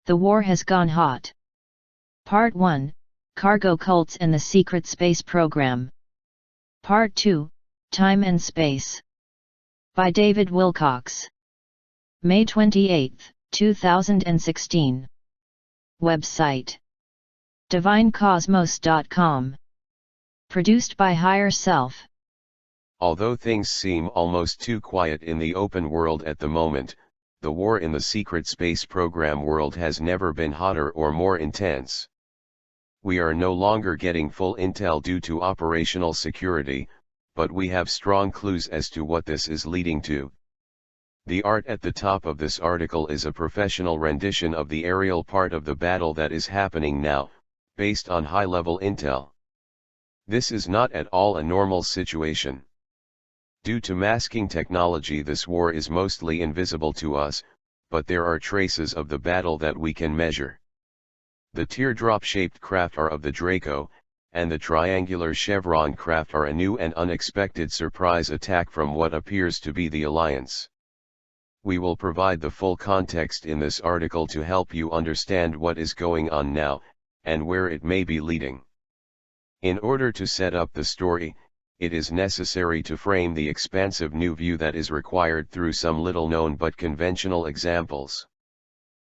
The war has gone hot. Part 1, Cargo Cults and the Secret Space Program. Part 2, Time and Space. By David Wilcock. May 28, 2016. Website: divinecosmos.com. Produced by Higher Self. Although things seem almost too quiet in the open world at the moment, the war in the secret space program world has never been hotter or more intense. We are no longer getting full intel due to operational security, but we have strong clues as to what this is leading to. The art at the top of this article is a professional rendition of the aerial part of the battle that is happening now, based on high-level intel. This is not at all a normal situation. Due to masking technology, this war is mostly invisible to us, but there are traces of the battle that we can measure. The teardrop-shaped craft are of the Draco, and the triangular chevron craft are a new and unexpected surprise attack from what appears to be the Alliance. We will provide the full context in this article to help you understand what is going on now, and where it may be leading. In order to set up the story, it is necessary to frame the expansive new view that is required through some little-known but conventional examples.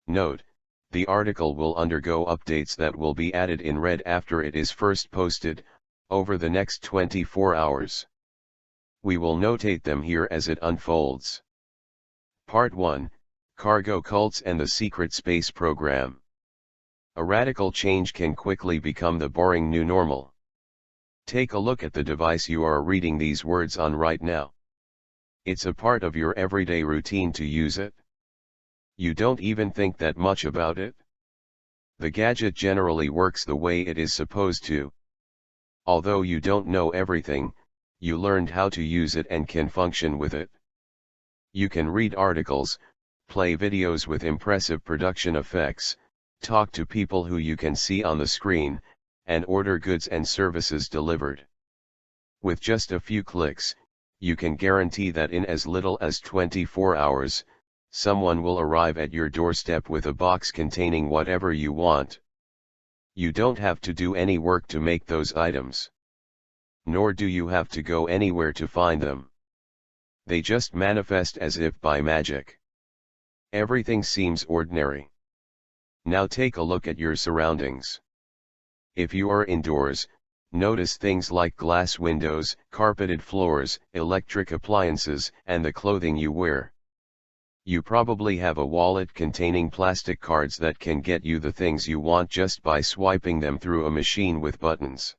Note: the article will undergo updates that will be added in red after it is first posted, over the next 24 hours. We will notate them here as it unfolds. Part 1, Cargo Cults and the Secret Space Program. A radical change can quickly become the boring new normal. Take a look at the device you are reading these words on right now. It's a part of your everyday routine to use it. You don't even think that much about it. The gadget generally works the way it is supposed to. Although you don't know everything, you learned how to use it and can function with it. You can read articles, play videos with impressive production effects, talk to people who you can see on the screen, and order goods and services delivered. With just a few clicks, you can guarantee that in as little as 24 hours, someone will arrive at your doorstep with a box containing whatever you want. You don't have to do any work to make those items. Nor do you have to go anywhere to find them. They just manifest as if by magic. Everything seems ordinary. Now take a look at your surroundings. If you are indoors, notice things like glass windows, carpeted floors, electric appliances, and the clothing you wear. You probably have a wallet containing plastic cards that can get you the things you want just by swiping them through a machine with buttons.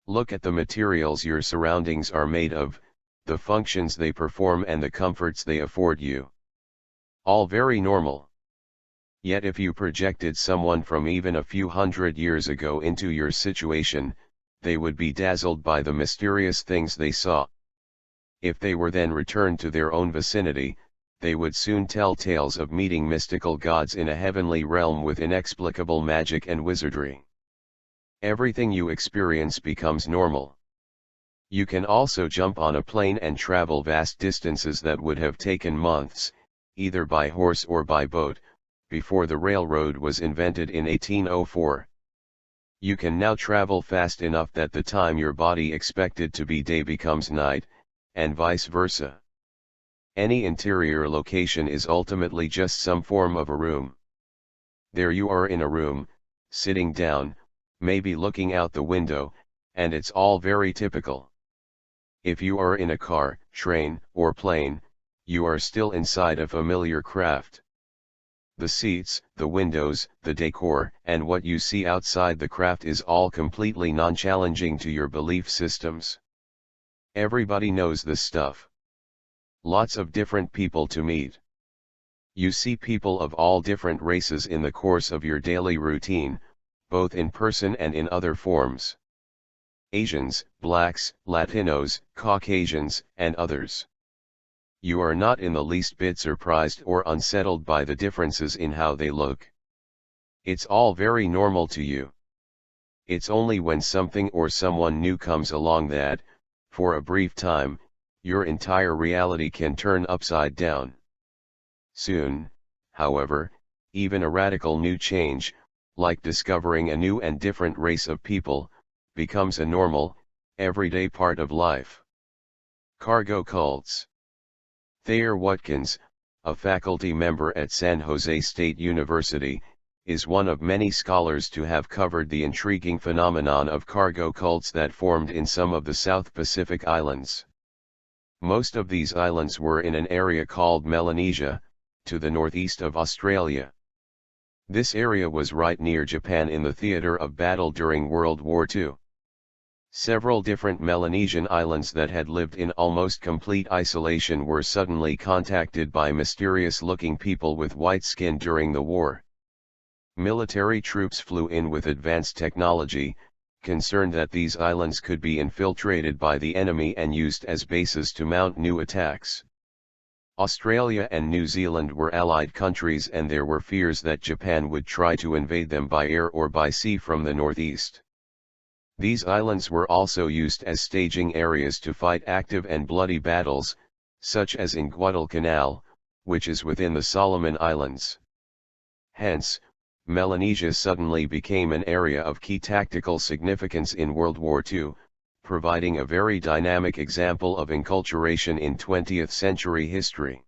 Look at the materials your surroundings are made of, the functions they perform, and the comforts they afford you. All very normal. Yet if you projected someone from even a few hundred years ago into your situation, they would be dazzled by the mysterious things they saw. If they were then returned to their own vicinity, they would soon tell tales of meeting mystical gods in a heavenly realm with inexplicable magic and wizardry. Everything you experience becomes normal. You can also jump on a plane and travel vast distances that would have taken months, either by horse or by boat, before the railroad was invented in 1804. You can now travel fast enough that the time your body expected to be day becomes night, and vice versa. Any interior location is ultimately just some form of a room. There you are in a room, sitting down, maybe looking out the window, and it's all very typical. If you are in a car, train, or plane, you are still inside a familiar craft. The seats, the windows, the decor, and what you see outside the craft is all completely non-challenging to your belief systems. Everybody knows this stuff. Lots of different people to meet. You see people of all different races in the course of your daily routine, both in person and in other forms. Asians, blacks, Latinos, Caucasians, and others. You are not in the least bit surprised or unsettled by the differences in how they look. It's all very normal to you. It's only when something or someone new comes along that, for a brief time, your entire reality can turn upside down. Soon, however, even a radical new change, like discovering a new and different race of people, becomes a normal, everyday part of life. Cargo cults. Thayer Watkins, a faculty member at San Jose State University, is one of many scholars to have covered the intriguing phenomenon of cargo cults that formed in some of the South Pacific islands. Most of these islands were in an area called Melanesia, to the northeast of Australia. This area was right near Japan in the theater of battle during World War II. Several different Melanesian islands that had lived in almost complete isolation were suddenly contacted by mysterious-looking people with white skin during the war. Military troops flew in with advanced technology, concerned that these islands could be infiltrated by the enemy and used as bases to mount new attacks. Australia and New Zealand were allied countries, and there were fears that Japan would try to invade them by air or by sea from the northeast. These islands were also used as staging areas to fight active and bloody battles, such as in Guadalcanal, which is within the Solomon Islands. Hence, Melanesia suddenly became an area of key tactical significance in World War II, providing a very dynamic example of enculturation in 20th century history.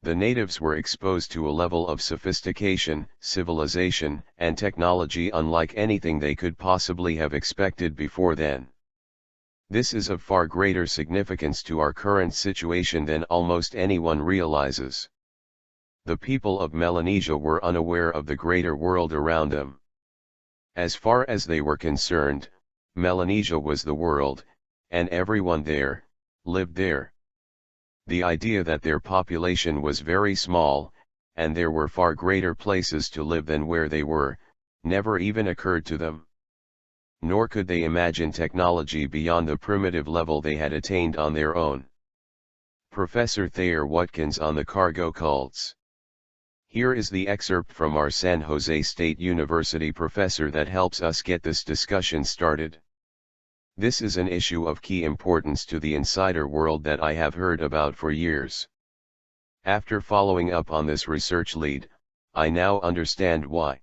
The natives were exposed to a level of sophistication, civilization, and technology unlike anything they could possibly have expected before then. This is of far greater significance to our current situation than almost anyone realizes. The people of Melanesia were unaware of the greater world around them. As far as they were concerned, Melanesia was the world, and everyone there lived there. The idea that their population was very small, and there were far greater places to live than where they were, never even occurred to them. Nor could they imagine technology beyond the primitive level they had attained on their own. Professor Thayer Watkins on the cargo cults. Here is the excerpt from our San Jose State University professor that helps us get this discussion started. This is an issue of key importance to the insider world that I have heard about for years. After following up on this research lead, I now understand why.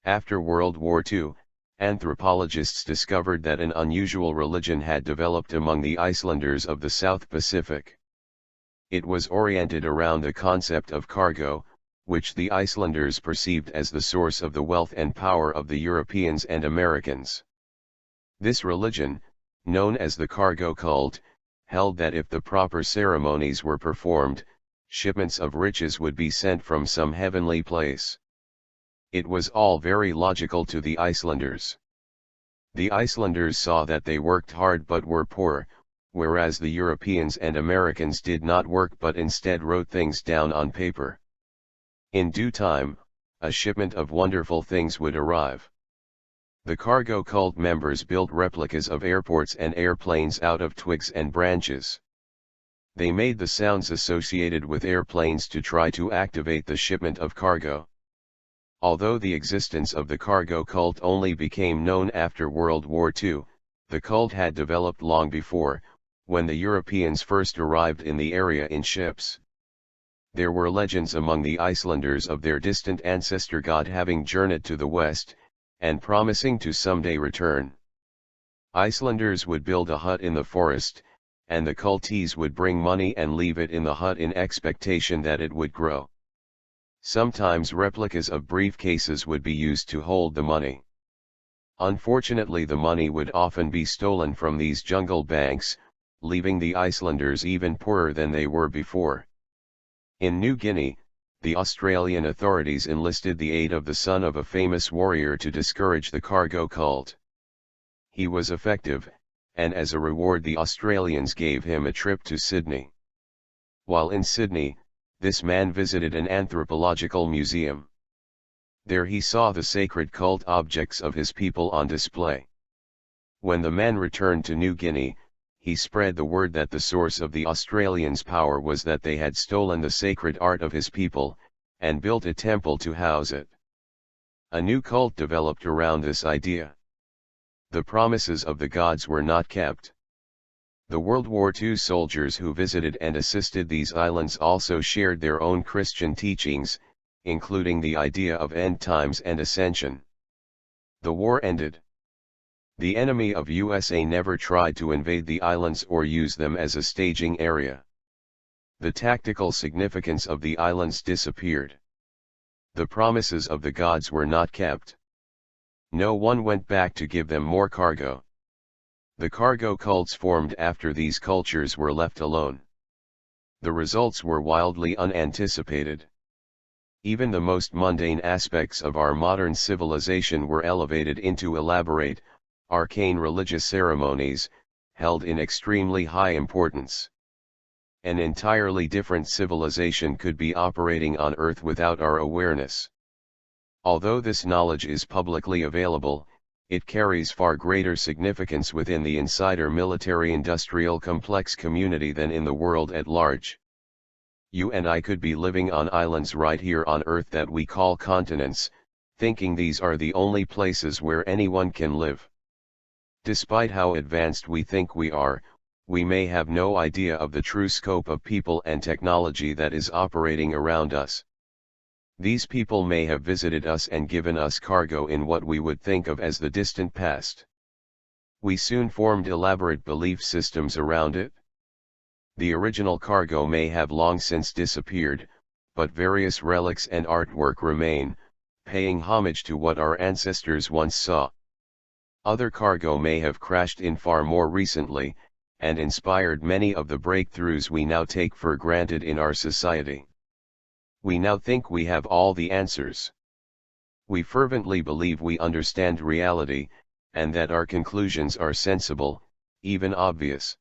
After World War II, anthropologists discovered that an unusual religion had developed among the Icelanders of the South Pacific. It was oriented around the concept of cargo, which the Icelanders perceived as the source of the wealth and power of the Europeans and Americans. This religion, known as the cargo cult, held that if the proper ceremonies were performed, shipments of riches would be sent from some heavenly place. It was all very logical to the Icelanders. The Icelanders saw that they worked hard but were poor, whereas the Europeans and Americans did not work but instead wrote things down on paper. In due time, a shipment of wonderful things would arrive. The cargo cult members built replicas of airports and airplanes out of twigs and branches. They made the sounds associated with airplanes to try to activate the shipment of cargo. Although the existence of the cargo cult only became known after World War II, the cult had developed long before, when the Europeans first arrived in the area in ships. There were legends among the Icelanders of their distant ancestor god having journeyed to the west, and promising to someday return. Icelanders would build a hut in the forest, and the cultees would bring money and leave it in the hut in expectation that it would grow. Sometimes replicas of briefcases would be used to hold the money. Unfortunately, the money would often be stolen from these jungle banks, leaving the Icelanders even poorer than they were before. In New Guinea, the Australian authorities enlisted the aid of the son of a famous warrior to discourage the cargo cult. He was effective, and as a reward the Australians gave him a trip to Sydney. While in Sydney, this man visited an anthropological museum. There he saw the sacred cult objects of his people on display. When the man returned to New Guinea, he spread the word that the source of the Australians' power was that they had stolen the sacred art of his people, and built a temple to house it. A new cult developed around this idea. The promises of the gods were not kept. The World War II soldiers who visited and assisted these islands also shared their own Christian teachings, including the idea of end times and ascension. The war ended. The enemy of USA never tried to invade the islands or use them as a staging area. The tactical significance of the islands disappeared. The promises of the gods were not kept. No one went back to give them more cargo. The cargo cults formed after these cultures were left alone. The results were wildly unanticipated. Even the most mundane aspects of our modern civilization were elevated into elaborate, arcane religious ceremonies, held in extremely high importance. An entirely different civilization could be operating on Earth without our awareness. Although this knowledge is publicly available, it carries far greater significance within the insider military-industrial complex community than in the world at large. You and I could be living on islands right here on Earth that we call continents, thinking these are the only places where anyone can live. Despite how advanced we think we are, we may have no idea of the true scope of people and technology that is operating around us. These people may have visited us and given us cargo in what we would think of as the distant past. We soon formed elaborate belief systems around it. The original cargo may have long since disappeared, but various relics and artwork remain, paying homage to what our ancestors once saw. Other cargo may have crashed in far more recently, and inspired many of the breakthroughs we now take for granted in our society. We now think we have all the answers. We fervently believe we understand reality, and that our conclusions are sensible, even obvious.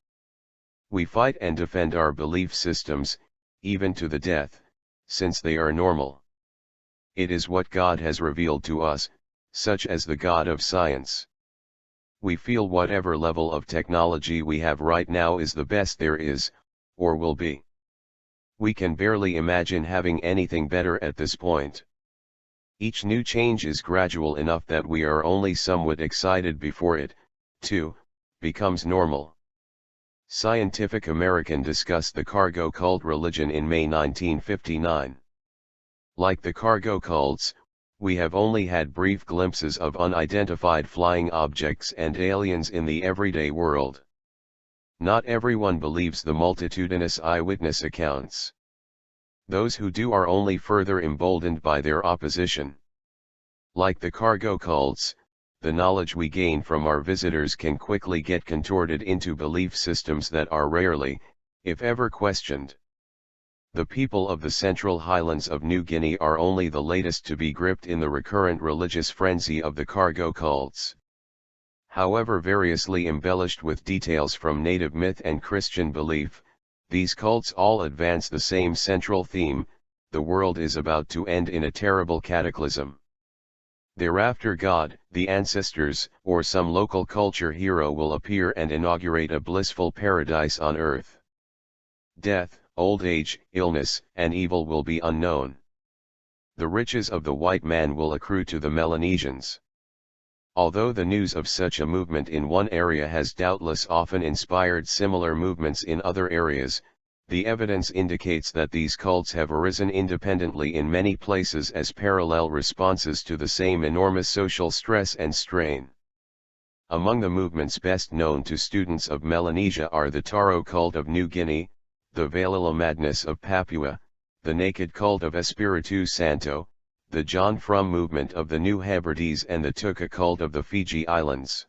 We fight and defend our belief systems, even to the death, since they are normal. It is what God has revealed to us, such as the God of science. We feel whatever level of technology we have right now is the best there is, or will be. We can barely imagine having anything better at this point. Each new change is gradual enough that we are only somewhat excited before it, too, becomes normal. Scientific American discussed the cargo cult religion in May 1959. Like the cargo cults, we have only had brief glimpses of unidentified flying objects and aliens in the everyday world. Not everyone believes the multitudinous eyewitness accounts. Those who do are only further emboldened by their opposition. Like the cargo cults, the knowledge we gain from our visitors can quickly get contorted into belief systems that are rarely, if ever, questioned. The people of the Central Highlands of New Guinea are only the latest to be gripped in the recurrent religious frenzy of the cargo cults. However variously embellished with details from native myth and Christian belief, these cults all advance the same central theme: the world is about to end in a terrible cataclysm. Thereafter God, the ancestors, or some local culture hero will appear and inaugurate a blissful paradise on earth. Death, old age, illness, and evil will be unknown. The riches of the white man will accrue to the Melanesians. Although the news of such a movement in one area has doubtless often inspired similar movements in other areas, the evidence indicates that these cults have arisen independently in many places as parallel responses to the same enormous social stress and strain. Among the movements best known to students of Melanesia are the Taro cult of New Guinea, the Valila Madness of Papua, the Naked cult of Espiritu Santo, the John Frum movement of the New Hebrides, and the Tuka cult of the Fiji Islands.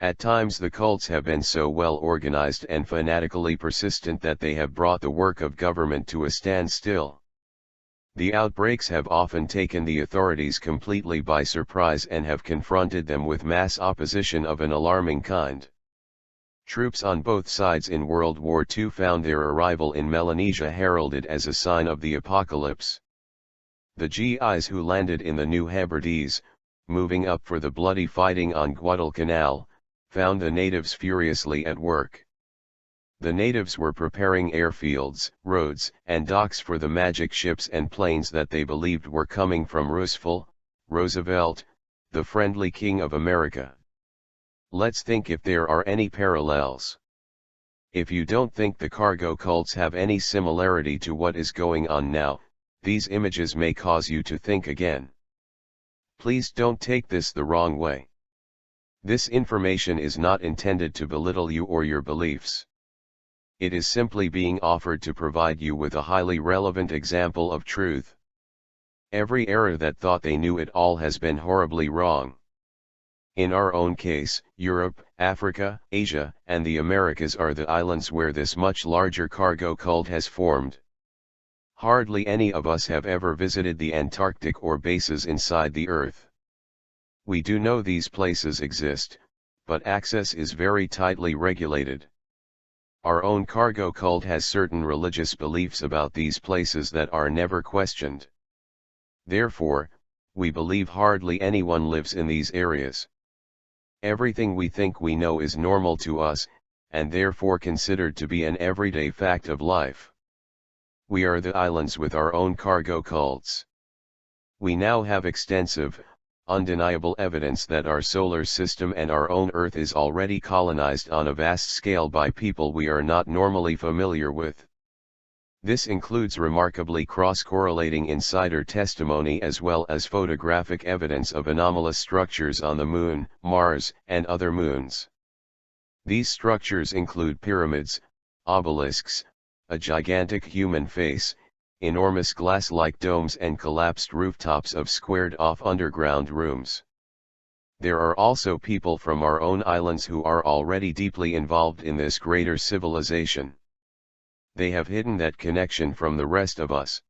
At times the cults have been so well organized and fanatically persistent that they have brought the work of government to a standstill. The outbreaks have often taken the authorities completely by surprise and have confronted them with mass opposition of an alarming kind. Troops on both sides in World War II found their arrival in Melanesia heralded as a sign of the apocalypse. The GIs who landed in the New Hebrides, moving up for the bloody fighting on Guadalcanal, found the natives furiously at work. The natives were preparing airfields, roads, and docks for the magic ships and planes that they believed were coming from Roosevelt, the friendly king of America. Let's think if there are any parallels. If you don't think the cargo cults have any similarity to what is going on now, These images may cause you to think again. Please don't take this the wrong way. This information is not intended to belittle you or your beliefs. It is simply being offered to provide you with a highly relevant example of truth. Every era that thought they knew it all has been horribly wrong. In our own case, Europe, Africa, Asia, and the Americas are the islands where this much larger cargo cult has formed. Hardly any of us have ever visited the Antarctic or bases inside the Earth. We do know these places exist, but access is very tightly regulated. Our own cargo cult has certain religious beliefs about these places that are never questioned. Therefore, we believe hardly anyone lives in these areas. Everything we think we know is normal to us, and therefore considered to be an everyday fact of life. We are the islands with our own cargo cults. We now have extensive, undeniable evidence that our solar system and our own Earth is already colonized on a vast scale by people we are not normally familiar with. This includes remarkably cross-correlating insider testimony as well as photographic evidence of anomalous structures on the Moon, Mars, and other moons. These structures include pyramids, obelisks, a gigantic human face, enormous glass-like domes and collapsed rooftops of squared-off underground rooms. There are also people from our own islands who are already deeply involved in this greater civilization. They have hidden that connection from the rest of us.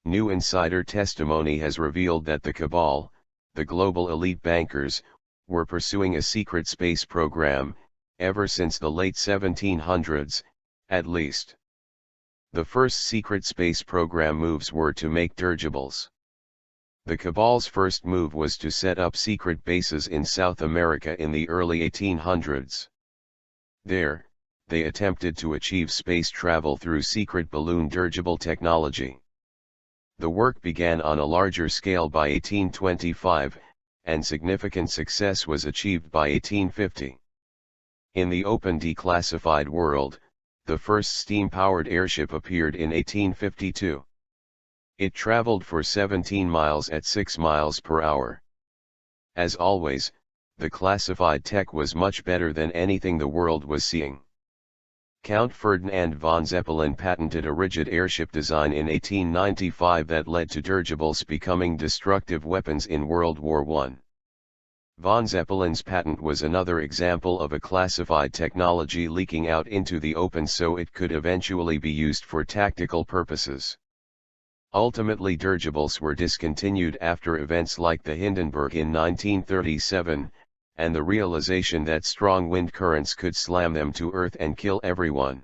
New insider testimony has revealed that the Cabal, the global elite bankers, were pursuing a secret space program, ever since the late 1700s, at least. The first secret space program moves were to make dirigibles. The Cabal's first move was to set up secret bases in South America in the early 1800s. There, they attempted to achieve space travel through secret balloon dirigible technology. The work began on a larger scale by 1825, and significant success was achieved by 1850. In the open declassified world, the first steam-powered airship appeared in 1852. It traveled for 17 miles at 6 miles per hour. As always, the classified tech was much better than anything the world was seeing. Count Ferdinand von Zeppelin patented a rigid airship design in 1895 that led to dirigibles becoming destructive weapons in World War I. Von Zeppelin's patent was another example of a classified technology leaking out into the open so it could eventually be used for tactical purposes. Ultimately, dirigibles were discontinued after events like the Hindenburg in 1937, and the realization that strong wind currents could slam them to earth and kill everyone.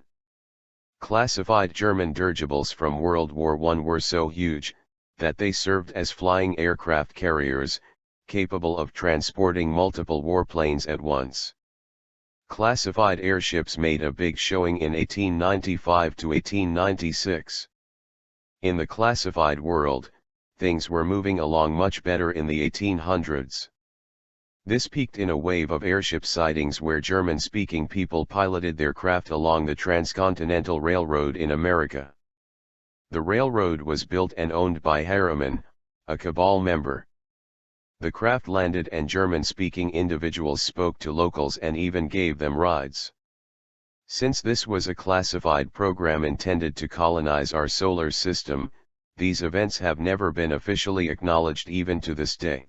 Classified German dirigibles from World War I were so huge, that they served as flying aircraft carriers, capable of transporting multiple warplanes at once. Classified airships made a big showing in 1895 to 1896. In the classified world, things were moving along much better in the 1800s. This peaked in a wave of airship sightings where German-speaking people piloted their craft along the Transcontinental Railroad in America. The railroad was built and owned by Harriman, a Cabal member. The craft landed and German-speaking individuals spoke to locals and even gave them rides. Since this was a classified program intended to colonize our solar system, these events have never been officially acknowledged even to this day.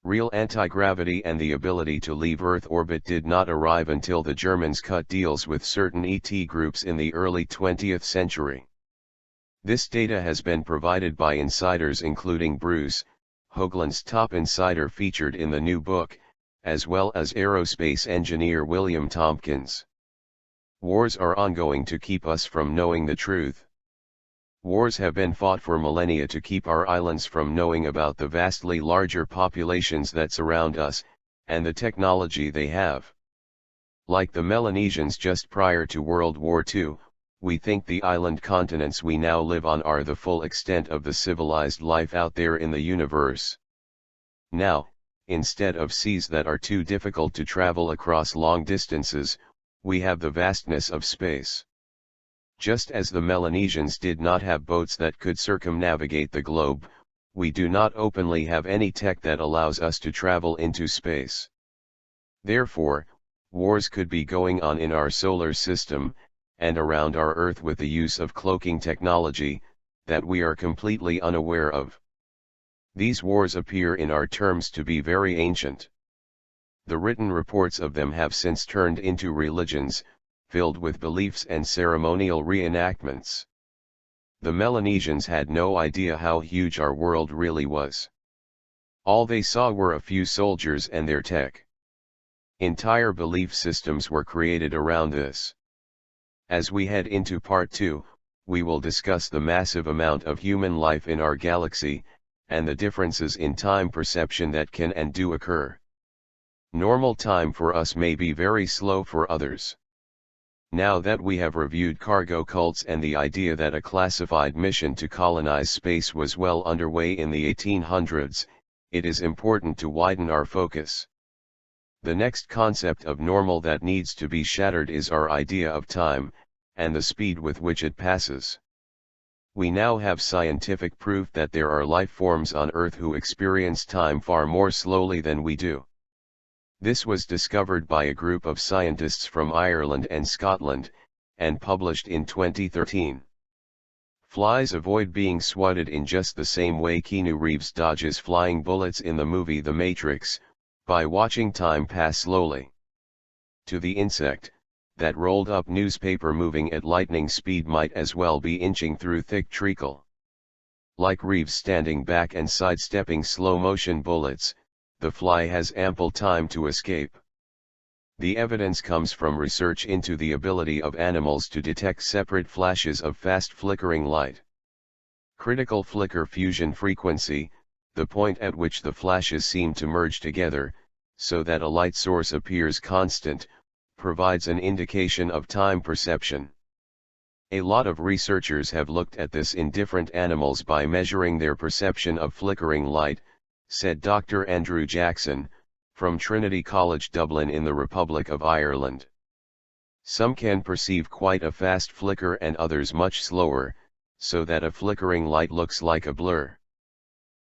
Real anti-gravity and the ability to leave Earth orbit did not arrive until the Germans cut deals with certain ET groups in the early 20th century. This data has been provided by insiders including Bruce, Hoagland's top insider featured in the new book, as well as aerospace engineer William Tompkins. Wars are ongoing to keep us from knowing the truth. Wars have been fought for millennia to keep our islands from knowing about the vastly larger populations that surround us, and the technology they have. Like the Melanesians just prior to World War II, we think the island continents we now live on are the full extent of the civilized life out there in the universe. Now, instead of seas that are too difficult to travel across long distances, we have the vastness of space. Just as the Melanesians did not have boats that could circumnavigate the globe, we do not openly have any tech that allows us to travel into space. Therefore, wars could be going on in our solar system, and around our Earth with the use of cloaking technology, that we are completely unaware of. These wars appear in our terms to be very ancient. The written reports of them have since turned into religions, filled with beliefs and ceremonial reenactments. The Melanesians had no idea how huge our world really was. All they saw were a few soldiers and their tech. Entire belief systems were created around this. As we head into part 2, we will discuss the massive amount of human life in our galaxy, and the differences in time perception that can and do occur. Normal time for us may be very slow for others. Now that we have reviewed cargo cults and the idea that a classified mission to colonize space was well underway in the 1800s, it is important to widen our focus. The next concept of normal that needs to be shattered is our idea of time, and the speed with which it passes. We now have scientific proof that there are life forms on Earth who experience time far more slowly than we do. This was discovered by a group of scientists from Ireland and Scotland, and published in 2013. Flies avoid being swatted in just the same way Keanu Reeves dodges flying bullets in the movie The Matrix, by watching time pass slowly. To the insect, that rolled up newspaper moving at lightning speed might as well be inching through thick treacle. Like Reeves standing back and sidestepping slow-motion bullets, the fly has ample time to escape. The evidence comes from research into the ability of animals to detect separate flashes of fast flickering light. Critical flicker fusion frequency, the point at which the flashes seem to merge together, so that a light source appears constant, provides an indication of time perception. A lot of researchers have looked at this in different animals by measuring their perception of flickering light, said Dr. Andrew Jackson, from Trinity College Dublin in the Republic of Ireland. Some can perceive quite a fast flicker and others much slower, so that a flickering light looks like a blur.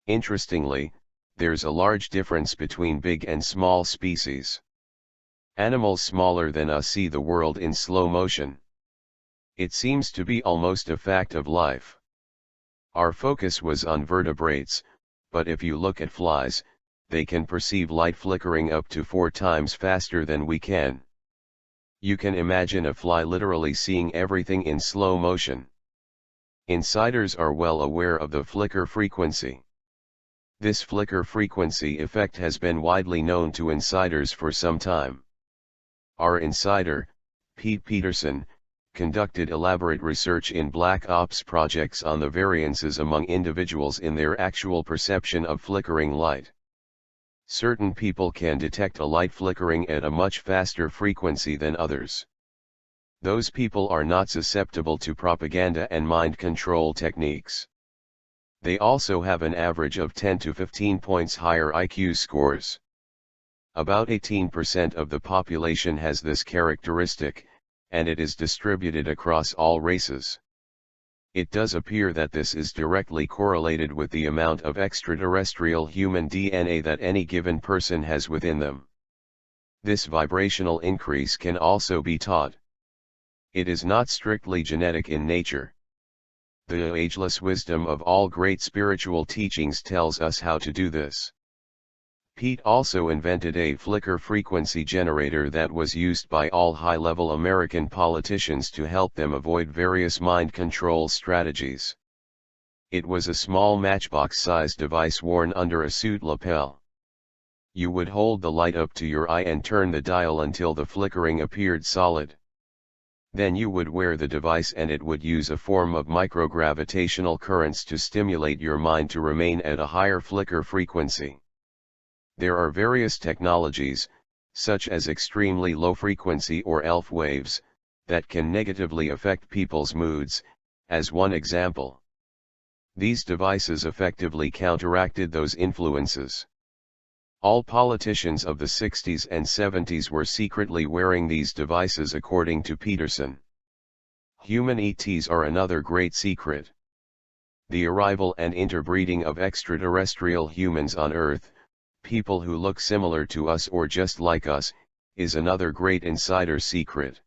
Interestingly, there's a large difference between big and small species. Animals smaller than us see the world in slow motion. It seems to be almost a fact of life. Our focus was on vertebrates, but if you look at flies, they can perceive light flickering up to 4 times faster than we can. You can imagine a fly literally seeing everything in slow motion. Insiders are well aware of the flicker frequency. This flicker frequency effect has been widely known to insiders for some time. Our insider, Pete Peterson, conducted elaborate research in black ops projects on the variances among individuals in their actual perception of flickering light. Certain people can detect a light flickering at a much faster frequency than others. Those people are not susceptible to propaganda and mind control techniques. They also have an average of 10 to 15 points higher IQ scores. About 18% of the population has this characteristic, and it is distributed across all races. It does appear that this is directly correlated with the amount of extraterrestrial human DNA that any given person has within them. This vibrational increase can also be taught. It is not strictly genetic in nature. The ageless wisdom of all great spiritual teachings tells us how to do this. Pete also invented a flicker frequency generator that was used by all high-level American politicians to help them avoid various mind control strategies. It was a small matchbox-sized device worn under a suit lapel. You would hold the light up to your eye and turn the dial until the flickering appeared solid. Then you would wear the device and it would use a form of microgravitational currents to stimulate your mind to remain at a higher flicker frequency. There are various technologies, such as extremely low frequency or ELF waves, that can negatively affect people's moods, as one example. These devices effectively counteracted those influences. All politicians of the 60s and 70s were secretly wearing these devices according to Peterson. Human ETs are another great secret. The arrival and interbreeding of extraterrestrial humans on Earth, people who look similar to us or just like us, is another great insider secret.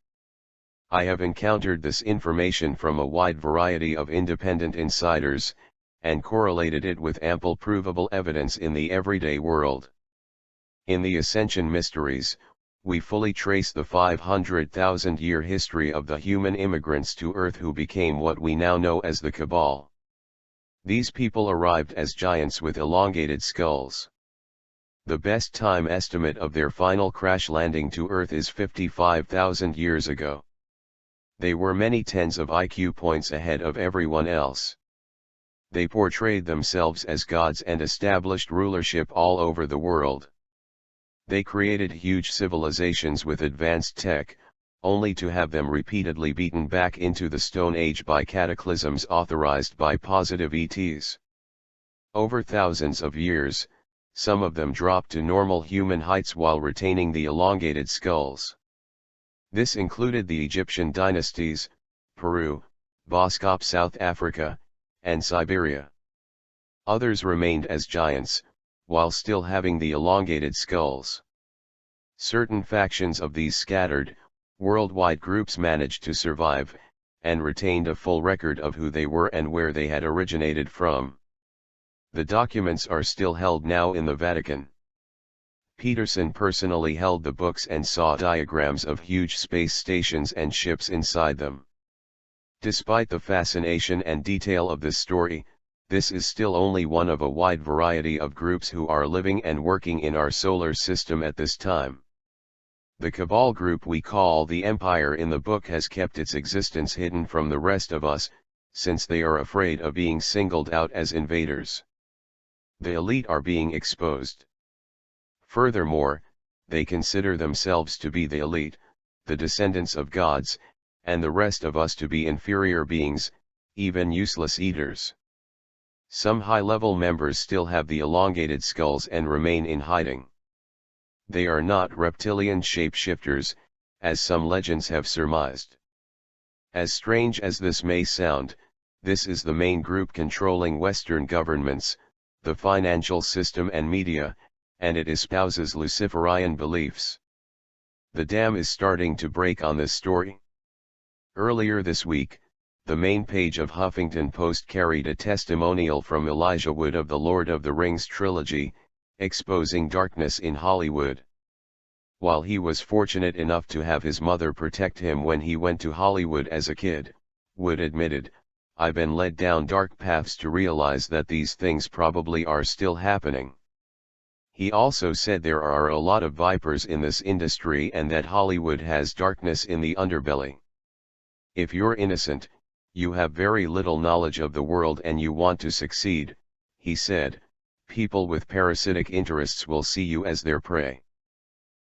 I have encountered this information from a wide variety of independent insiders, and correlated it with ample provable evidence in the everyday world. In the Ascension Mysteries, we fully trace the 500,000-year history of the human immigrants to Earth who became what we now know as the Cabal. These people arrived as giants with elongated skulls. The best time estimate of their final crash landing to Earth is 55,000 years ago. They were many tens of IQ points ahead of everyone else. They portrayed themselves as gods and established rulership all over the world. They created huge civilizations with advanced tech, only to have them repeatedly beaten back into the Stone Age by cataclysms authorized by positive ETs. Over thousands of years, some of them dropped to normal human heights while retaining the elongated skulls. This included the Egyptian dynasties, Peru, Boskop, South Africa, and Siberia. Others remained as giants, while still having the elongated skulls. Certain factions of these scattered, worldwide groups managed to survive, and retained a full record of who they were and where they had originated from. The documents are still held now in the Vatican. Peterson personally held the books and saw diagrams of huge space stations and ships inside them. Despite the fascination and detail of this story, this is still only one of a wide variety of groups who are living and working in our solar system at this time. The Cabal group we call the Empire in the book has kept its existence hidden from the rest of us, since they are afraid of being singled out as invaders. The elite are being exposed. Furthermore, they consider themselves to be the elite, the descendants of gods, and the rest of us to be inferior beings, even useless eaters. Some high-level members still have the elongated skulls and remain in hiding. They are not reptilian shapeshifters, as some legends have surmised. As strange as this may sound, this is the main group controlling Western governments, the financial system and media, and it espouses Luciferian beliefs. The dam is starting to break on this story. Earlier this week, the main page of Huffington Post carried a testimonial from Elijah Wood of the Lord of the Rings trilogy, exposing darkness in Hollywood. While he was fortunate enough to have his mother protect him when he went to Hollywood as a kid, Wood admitted, "I've been led down dark paths to realize that these things probably are still happening." He also said there are a lot of vipers in this industry and that Hollywood has darkness in the underbelly. If you're innocent, you have very little knowledge of the world and you want to succeed, he said, people with parasitic interests will see you as their prey.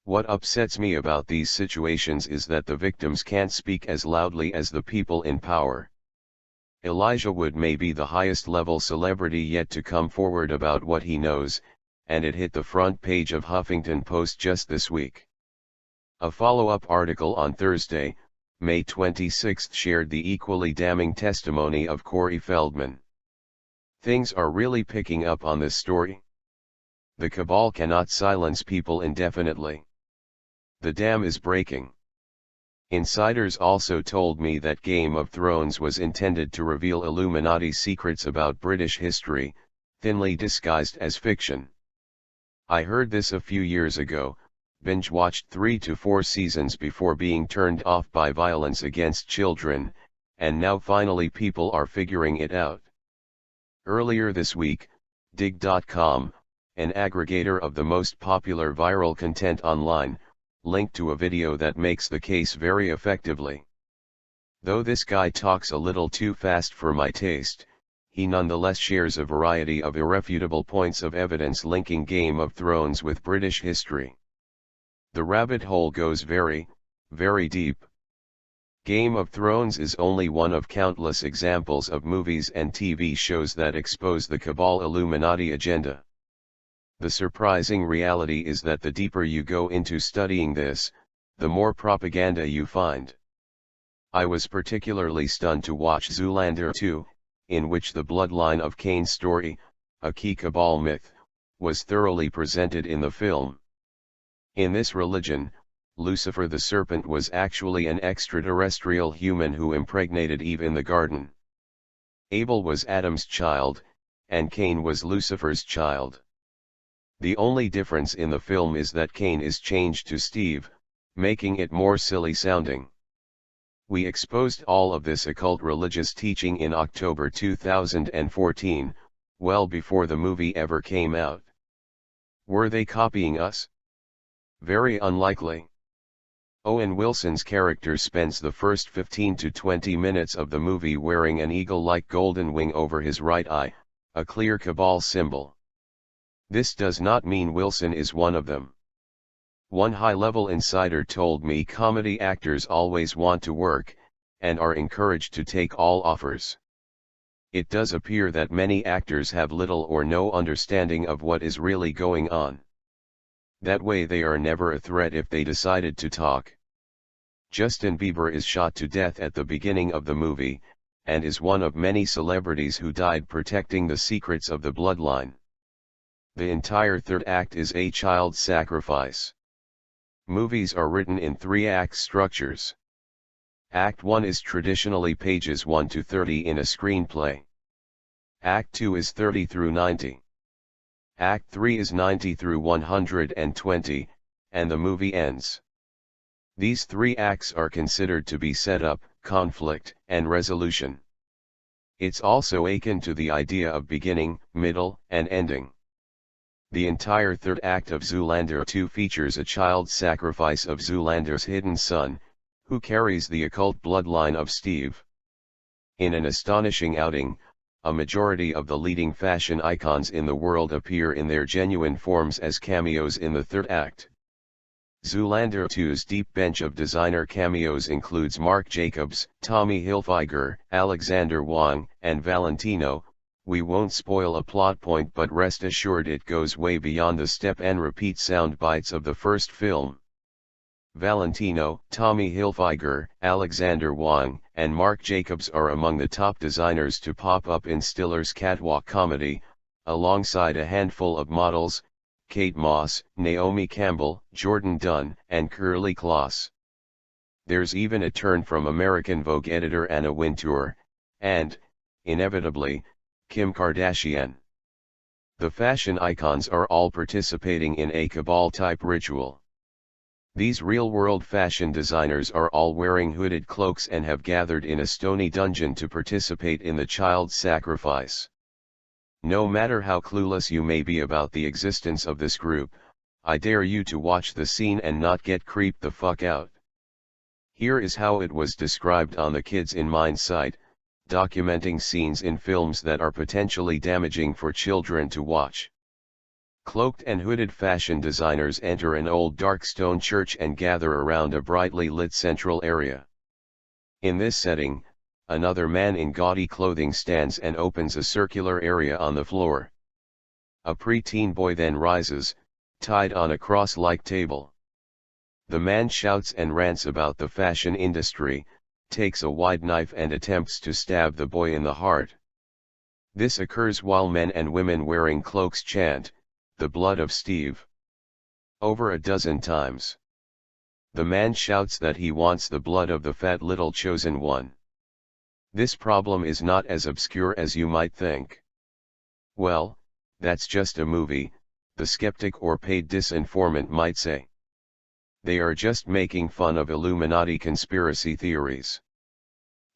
What upsets me about these situations is that the victims can't speak as loudly as the people in power. Elijah Wood may be the highest level celebrity yet to come forward about what he knows, and it hit the front page of Huffington Post just this week. A follow-up article on Thursday, May 26, shared the equally damning testimony of Corey Feldman. Things are really picking up on this story. The Cabal cannot silence people indefinitely. The dam is breaking. Insiders also told me that Game of Thrones was intended to reveal Illuminati secrets about British history, thinly disguised as fiction. I heard this a few years ago, binge-watched 3 to 4 seasons before being turned off by violence against children, and now finally people are figuring it out. Earlier this week, Dig.com, an aggregator of the most popular viral content online, linked to a video that makes the case very effectively. Though this guy talks a little too fast for my taste, he nonetheless shares a variety of irrefutable points of evidence linking Game of Thrones with British history. The rabbit hole goes very, very deep. Game of Thrones is only one of countless examples of movies and TV shows that expose the Cabal Illuminati agenda. The surprising reality is that the deeper you go into studying this, the more propaganda you find. I was particularly stunned to watch Zoolander 2, in which the bloodline of Cain's story, a key Cabal myth, was thoroughly presented in the film. In this religion, Lucifer the serpent was actually an extraterrestrial human who impregnated Eve in the garden. Abel was Adam's child, and Cain was Lucifer's child. The only difference in the film is that Cain is changed to Steve, making it more silly sounding. We exposed all of this occult religious teaching in October 2014, well before the movie ever came out. Were they copying us? Very unlikely. Owen Wilson's character spends the first 15 to 20 minutes of the movie wearing an eagle-like golden wing over his right eye, a clear Cabal symbol. This does not mean Wilson is one of them. One high-level insider told me comedy actors always want to work, and are encouraged to take all offers. It does appear that many actors have little or no understanding of what is really going on. That way they are never a threat if they decided to talk. Justin Bieber is shot to death at the beginning of the movie, and is one of many celebrities who died protecting the secrets of the bloodline. The entire third act is a child sacrifice. Movies are written in 3-act structures. Act 1 is traditionally pages 1 to 30 in a screenplay. Act 2 is 30 through 90. Act 3 is 90 through 120, and the movie ends. These 3 acts are considered to be setup, conflict, and resolution. It's also akin to the idea of beginning, middle, and ending. The entire third act of Zoolander 2 features a child sacrifice of Zoolander's hidden son, who carries the occult bloodline of Steve. In an astonishing outing, a majority of the leading fashion icons in the world appear in their genuine forms as cameos in the third act. Zoolander 2's deep bench of designer cameos includes Marc Jacobs, Tommy Hilfiger, Alexander Wang, and Valentino. We won't spoil a plot point, but rest assured it goes way beyond the step and repeat sound bites of the first film. Valentino, Tommy Hilfiger, Alexander Wang, and Marc Jacobs are among the top designers to pop up in Stiller's catwalk comedy, alongside a handful of models, Kate Moss, Naomi Campbell, Jordan Dunn, and Curly Kloss. There's even a turn from American Vogue editor Anna Wintour, and, inevitably, Kim Kardashian. The fashion icons are all participating in a Cabal-type ritual. These real-world fashion designers are all wearing hooded cloaks and have gathered in a stony dungeon to participate in the child sacrifice. No matter how clueless you may be about the existence of this group, I dare you to watch the scene and not get creeped the fuck out. Here is how it was described on the Kids in Mind site, documenting scenes in films that are potentially damaging for children to watch. Cloaked and hooded fashion designers enter an old dark stone church and gather around a brightly lit central area. In this setting, another man in gaudy clothing stands and opens a circular area on the floor. A preteen boy then rises, tied on a cross-like table. The man shouts and rants about the fashion industry, takes a wide knife and attempts to stab the boy in the heart. This occurs while men and women wearing cloaks chant, "The blood of Steve," over a dozen times. The man shouts that he wants the blood of the fat little chosen one. This problem is not as obscure as you might think. Well, that's just a movie, the skeptic or paid disinformant might say. They are just making fun of Illuminati conspiracy theories.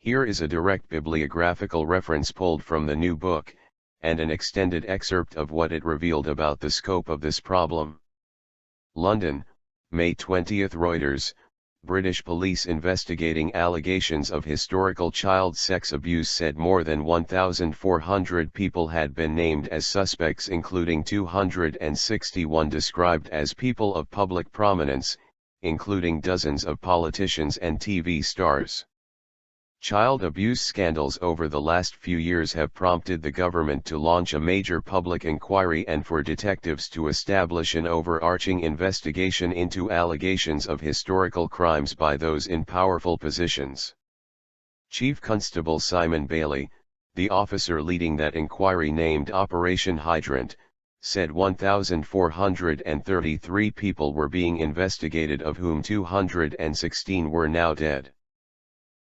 Here is a direct bibliographical reference pulled from the new book, and an extended excerpt of what it revealed about the scope of this problem. London, May 20. Reuters, British police investigating allegations of historical child sex abuse said more than 1,400 people had been named as suspects, including 261 described as people of public prominence, including dozens of politicians and TV stars. Child abuse scandals over the last few years have prompted the government to launch a major public inquiry and for detectives to establish an overarching investigation into allegations of historical crimes by those in powerful positions. Chief Constable Simon Bailey, the officer leading that inquiry named Operation Hydrant, said 1,433 people were being investigated, of whom 216 were now dead.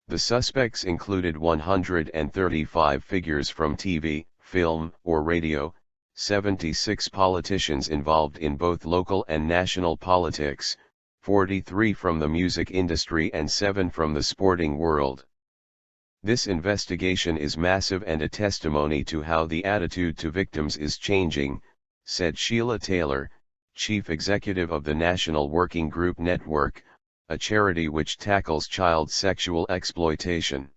The suspects included 135 figures from TV, film, or radio, 76 politicians involved in both local and national politics, 43 from the music industry and 7 from the sporting world. This investigation is massive and a testimony to how the attitude to victims is changing, said Sheila Taylor, chief executive of the National Working Group Network, a charity which tackles child sexual exploitation.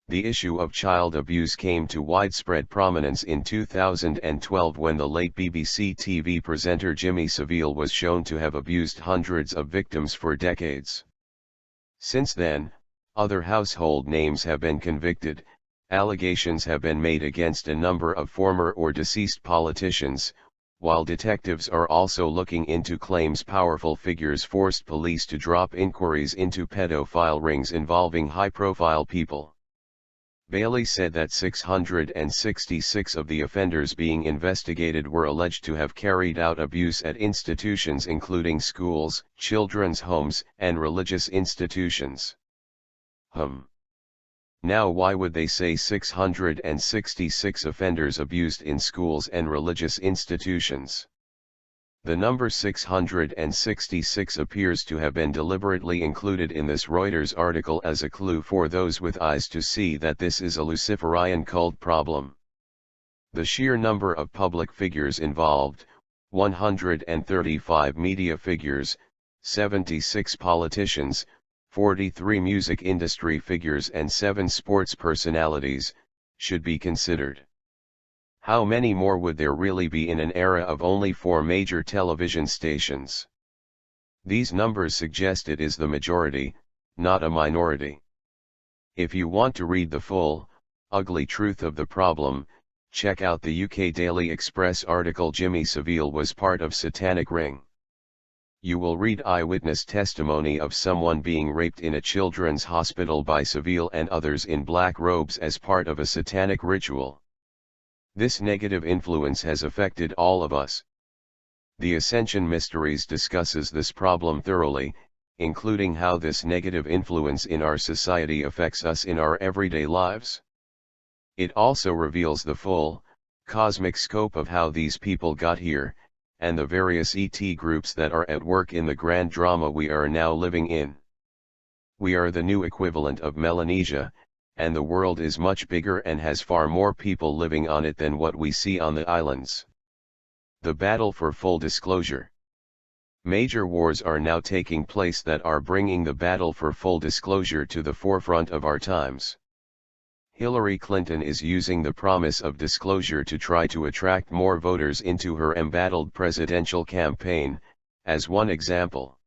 The issue of child abuse came to widespread prominence in 2012 when the late BBC TV presenter Jimmy Savile was shown to have abused hundreds of victims for decades. Since then, other household names have been convicted. Allegations have been made against a number of former or deceased politicians, while detectives are also looking into claims powerful figures forced police to drop inquiries into pedophile rings involving high-profile people. Bailey said that 666 of the offenders being investigated were alleged to have carried out abuse at institutions including schools, children's homes, and religious institutions. Now why would they say 666 offenders abused in schools and religious institutions? The number 666 appears to have been deliberately included in this Reuters article as a clue for those with eyes to see that this is a Luciferian cult problem. The sheer number of public figures involved, 135 media figures, 76 politicians, 43 music industry figures and 7 sports personalities, should be considered. How many more would there really be in an era of only 4 major television stations? These numbers suggest it is the majority, not a minority. If you want to read the full, ugly truth of the problem, check out the UK Daily Express article Jimmy Savile was part of Satanic Ring. You will read eyewitness testimony of someone being raped in a children's hospital by Savile and others in black robes as part of a satanic ritual. This negative influence has affected all of us. The Ascension Mysteries discusses this problem thoroughly, including how this negative influence in our society affects us in our everyday lives. It also reveals the full, cosmic scope of how these people got here, and the various ET groups that are at work in the grand drama we are now living in. We are the new equivalent of Melanesia, and the world is much bigger and has far more people living on it than what we see on the islands. The battle for full disclosure. Major wars are now taking place that are bringing the battle for full disclosure to the forefront of our times. Hillary Clinton is using the promise of disclosure to try to attract more voters into her embattled presidential campaign, as one example.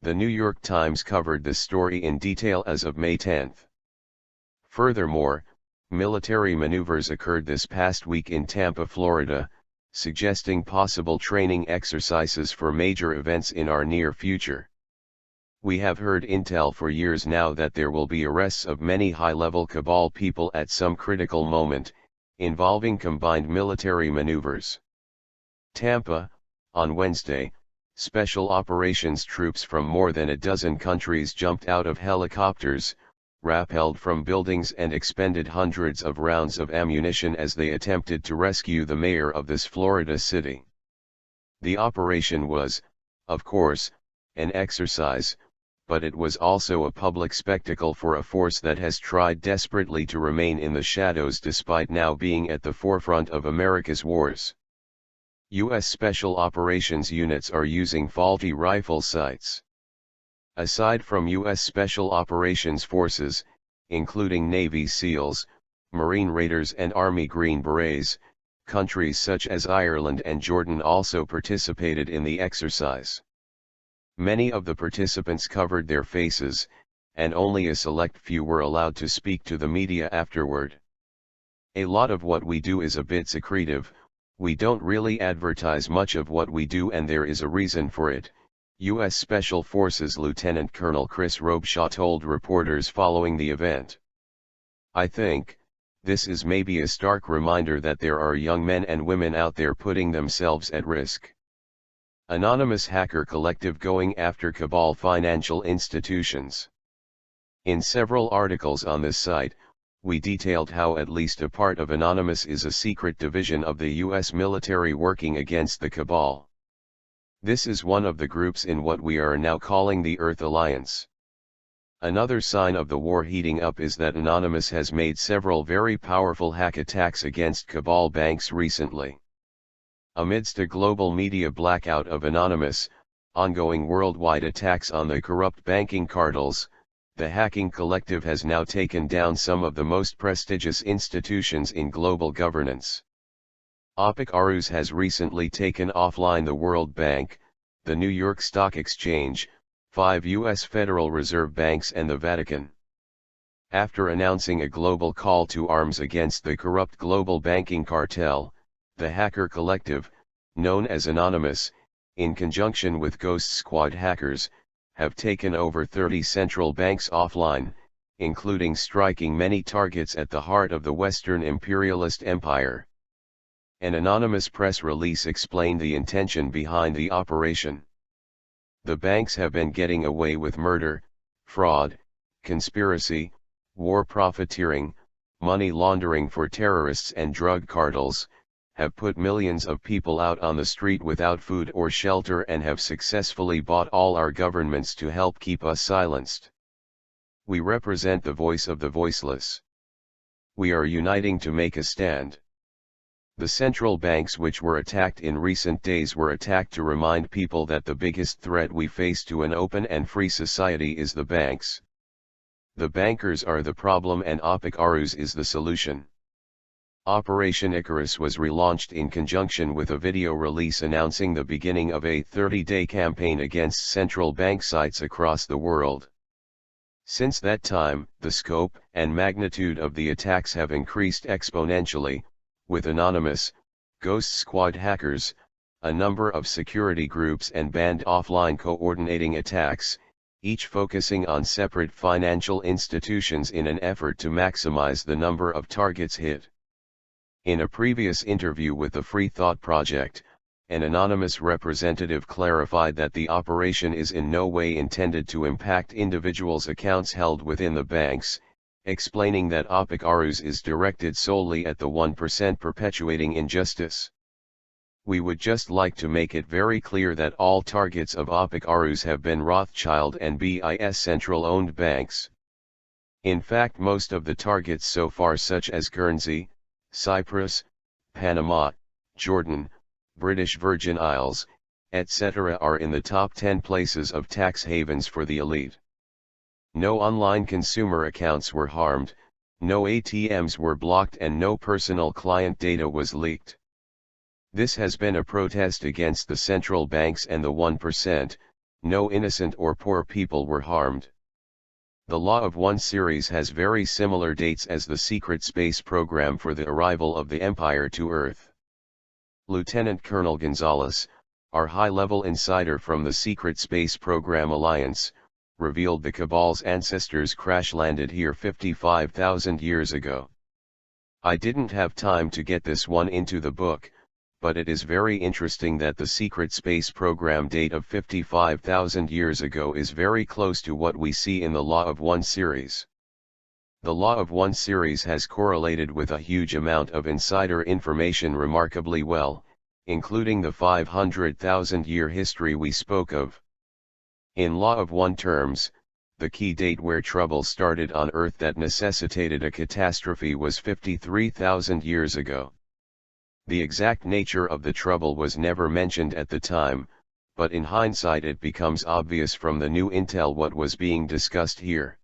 The New York Times covered this story in detail as of May 10. Furthermore, military maneuvers occurred this past week in Tampa, Florida, suggesting possible training exercises for major events in our near future. We have heard intel for years now that there will be arrests of many high-level Cabal people at some critical moment, involving combined military maneuvers. Tampa, on Wednesday, special operations troops from more than a dozen countries jumped out of helicopters, rappelled from buildings and expended hundreds of rounds of ammunition as they attempted to rescue the mayor of this Florida city. The operation was, of course, an exercise, but it was also a public spectacle for a force that has tried desperately to remain in the shadows despite now being at the forefront of America's wars. U.S. Special Operations units are using faulty rifle sights. Aside from U.S. Special Operations forces, including Navy SEALs, Marine Raiders and Army Green Berets, countries such as Ireland and Jordan also participated in the exercise. Many of the participants covered their faces, and only a select few were allowed to speak to the media afterward. A lot of what we do is a bit secretive, we don't really advertise much of what we do and there is a reason for it, U.S. Special Forces Lieutenant Colonel Chris Robeshaw told reporters following the event. I think, this is maybe a stark reminder that there are young men and women out there putting themselves at risk. Anonymous hacker collective going after Cabal financial institutions. In several articles on this site, we detailed how at least a part of Anonymous is a secret division of the US military working against the Cabal. This is one of the groups in what we are now calling the Earth Alliance. Another sign of the war heating up is that Anonymous has made several very powerful hack attacks against Cabal banks recently. Amidst a global media blackout of Anonymous, ongoing worldwide attacks on the corrupt banking cartels, the hacking collective has now taken down some of the most prestigious institutions in global governance. OPIC Arus has recently taken offline the World Bank, the New York Stock Exchange, 5 U.S. Federal Reserve banks and the Vatican. After announcing a global call to arms against the corrupt global banking cartel, the hacker collective, known as Anonymous, in conjunction with Ghost Squad hackers, have taken over 30 central banks offline, including striking many targets at the heart of the Western imperialist empire. An anonymous press release explained the intention behind the operation. The banks have been getting away with murder, fraud, conspiracy, war profiteering, money laundering for terrorists and drug cartels, have put millions of people out on the street without food or shelter and have successfully bought all our governments to help keep us silenced. We represent the voice of the voiceless. We are uniting to make a stand. The central banks which were attacked in recent days were attacked to remind people that the biggest threat we face to an open and free society is the banks. The bankers are the problem and OPIC Arus is the solution. Operation Icarus was relaunched in conjunction with a video release announcing the beginning of a 30-day campaign against central bank sites across the world. Since that time, the scope and magnitude of the attacks have increased exponentially, with Anonymous, Ghost Squad hackers, a number of security groups and banned offline coordinating attacks, each focusing on separate financial institutions in an effort to maximize the number of targets hit. In a previous interview with the Free Thought Project, an anonymous representative clarified that the operation is in no way intended to impact individuals' accounts held within the banks, explaining that OPIC Arus is directed solely at the 1% perpetuating injustice. We would just like to make it very clear that all targets of OPIC Arus have been Rothschild and BIS central-owned banks. In fact, most of the targets so far, such as Guernsey, Cyprus, Panama, Jordan, British Virgin Isles, etc., are in the top 10 places of tax havens for the elite. No online consumer accounts were harmed, no ATMs were blocked, and no personal client data was leaked. This has been a protest against the central banks and the 1%, no innocent or poor people were harmed. The Law of One series has very similar dates as the secret space program for the arrival of the Empire to Earth. Lieutenant Colonel Gonzalez, our high-level insider from the Secret Space Program Alliance, revealed the Cabal's ancestors crash-landed here 55,000 years ago. I didn't have time to get this one into the book, but it is very interesting that the secret space program date of 55,000 years ago is very close to what we see in the Law of One series. The Law of One series has correlated with a huge amount of insider information remarkably well, including the 500,000-year history we spoke of. In Law of One terms, the key date where trouble started on Earth that necessitated a catastrophe was 53,000 years ago. The exact nature of the trouble was never mentioned at the time, but in hindsight it becomes obvious from the new intel what was being discussed here.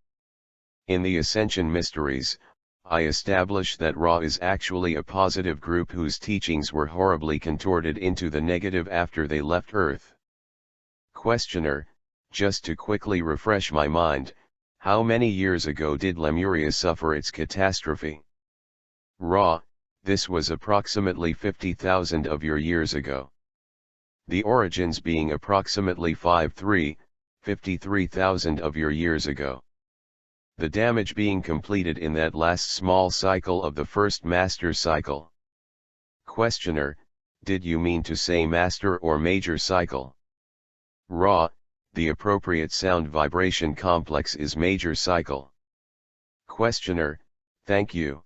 In the Ascension Mysteries, I establish that Ra is actually a positive group whose teachings were horribly contorted into the negative after they left Earth. Questioner, just to quickly refresh my mind, how many years ago did Lemuria suffer its catastrophe? Ra, this was approximately 50,000 of your years ago. The origins being approximately 53,000 of your years ago. the damage being completed in that last small cycle of the first master cycle. Questioner, did you mean to say master or major cycle? Ra, the appropriate sound vibration complex is major cycle. Questioner, thank you.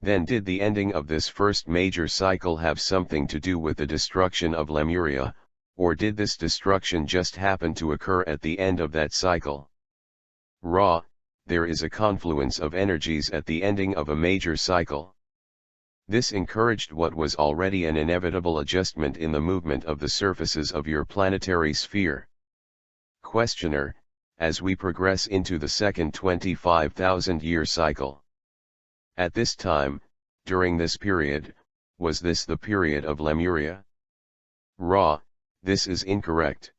Then did the ending of this first major cycle have something to do with the destruction of Lemuria, or did this destruction just happen to occur at the end of that cycle? Ra, there is a confluence of energies at the ending of a major cycle. This encouraged what was already an inevitable adjustment in the movement of the surfaces of your planetary sphere. Questioner, as we progress into the second 25,000-year cycle. At this time, during this period, was this the period of Lemuria? Ra, this is incorrect.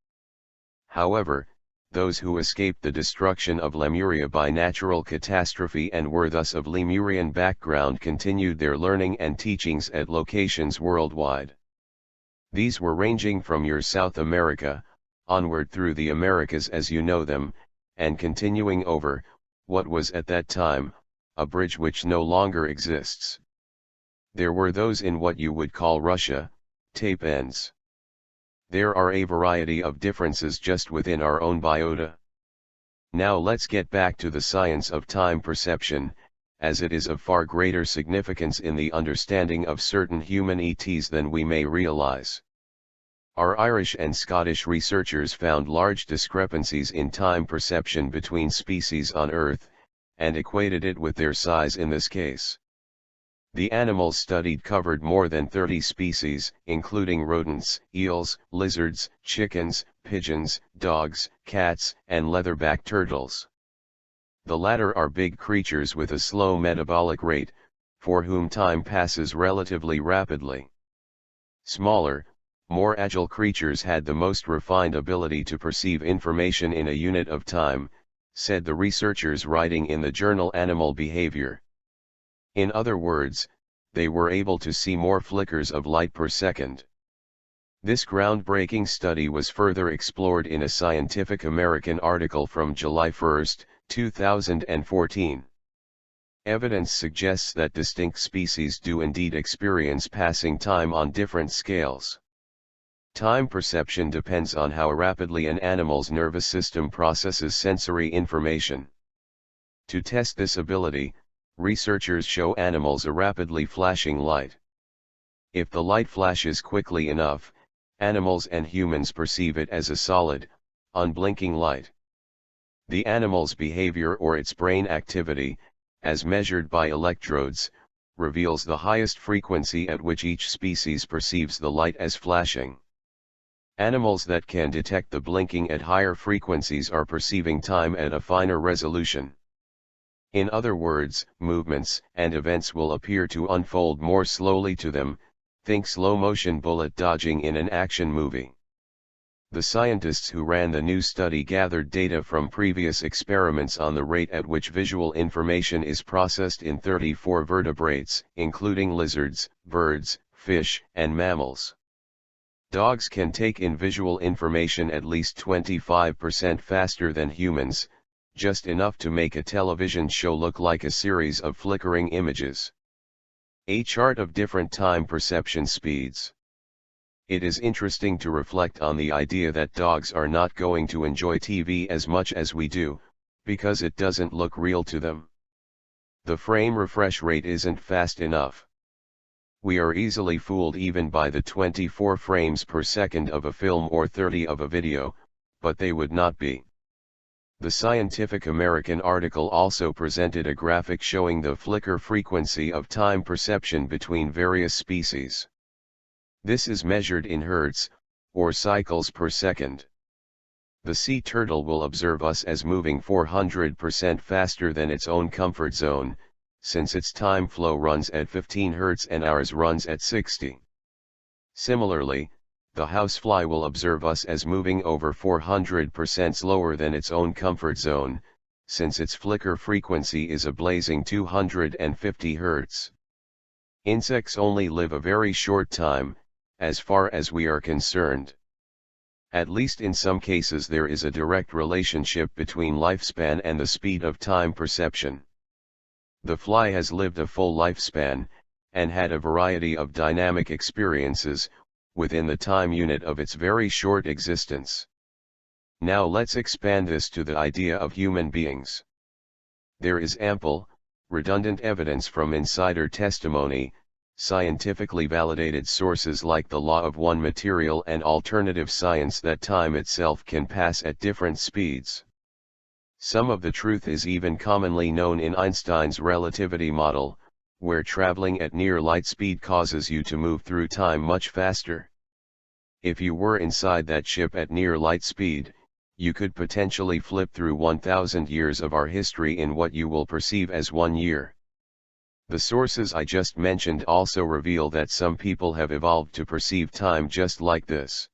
However, those who escaped the destruction of Lemuria by natural catastrophe and were thus of Lemurian background continued their learning and teachings at locations worldwide. These were ranging from your South America, onward through the Americas as you know them, and continuing over, what was at that time, a bridge which no longer exists. There were those in what you would call Russia, tape ends. There are a variety of differences just within our own biota. Now let's get back to the science of time perception, as it is of far greater significance in the understanding of certain human ETs than we may realize. Our Irish and Scottish researchers found large discrepancies in time perception between species on Earth, and equated it with their size in this case. The animals studied covered more than 30 species, including rodents, eels, lizards, chickens, pigeons, dogs, cats, and leatherback turtles. The latter are big creatures with a slow metabolic rate, for whom time passes relatively rapidly. Smaller, more agile creatures had the most refined ability to perceive information in a unit of time, said the researchers writing in the journal Animal Behavior. In other words, they were able to see more flickers of light per second. This groundbreaking study was further explored in a Scientific American article from July 1, 2014. Evidence suggests that distinct species do indeed experience passing time on different scales. Time perception depends on how rapidly an animal's nervous system processes sensory information. To test this ability, researchers show animals a rapidly flashing light. If the light flashes quickly enough, animals and humans perceive it as a solid, unblinking light. The animal's behavior or its brain activity, as measured by electrodes, reveals the highest frequency at which each species perceives the light as flashing. Animals that can detect the blinking at higher frequencies are perceiving time at a finer resolution. In other words, movements and events will appear to unfold more slowly to them, think slow-motion bullet dodging in an action movie. The scientists who ran the new study gathered data from previous experiments on the rate at which visual information is processed in 34 vertebrates, including lizards, birds, fish, and mammals. Dogs can take in visual information at least 25% faster than humans, just enough to make a television show look like a series of flickering images. A chart of different time perception speeds. It is interesting to reflect on the idea that dogs are not going to enjoy TV as much as we do, because it doesn't look real to them. The frame refresh rate isn't fast enough. We are easily fooled even by the 24 frames per second of a film or 30 of a video, but they would not be. The Scientific American article also presented a graphic showing the flicker frequency of time perception between various species. This is measured in hertz, or cycles per second. The sea turtle will observe us as moving 400% faster than its own comfort zone, since its time flow runs at 15 Hz and ours runs at 60. Similarly, the housefly will observe us as moving over 400% slower than its own comfort zone, since its flicker frequency is a blazing 250 Hz. Insects only live a very short time, as far as we are concerned. At least in some cases there is a direct relationship between lifespan and the speed of time perception. The fly has lived a full lifespan, and had a variety of dynamic experiences, within the time unit of its very short existence. Now let's expand this to the idea of human beings. There is ample, redundant evidence from insider testimony, scientifically validated sources like the law of one material and alternative science that time itself can pass at different speeds. Some of the truth is even commonly known in Einstein's relativity model, where traveling at near light speed causes you to move through time much faster. If you were inside that ship at near light speed, you could potentially flip through 1,000 years of our history in what you will perceive as 1 year. The sources I just mentioned also reveal that some people have evolved to perceive time just like this.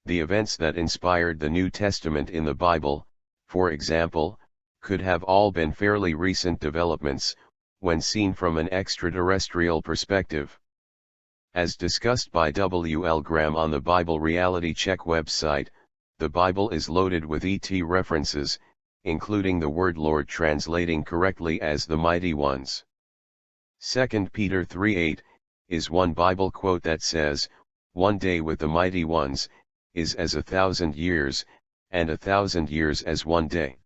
The events that inspired the New Testament in the Bible, for example, could have all been fairly recent developments, when seen from an extraterrestrial perspective. As discussed by W. L. Graham on the Bible Reality Check website, the Bible is loaded with ET references, including the word Lord translating correctly as the Mighty Ones. 2 Peter 3:8 is one Bible quote that says, "One day with the Mighty Ones is as 1,000 years, and 1,000 years as 1 day."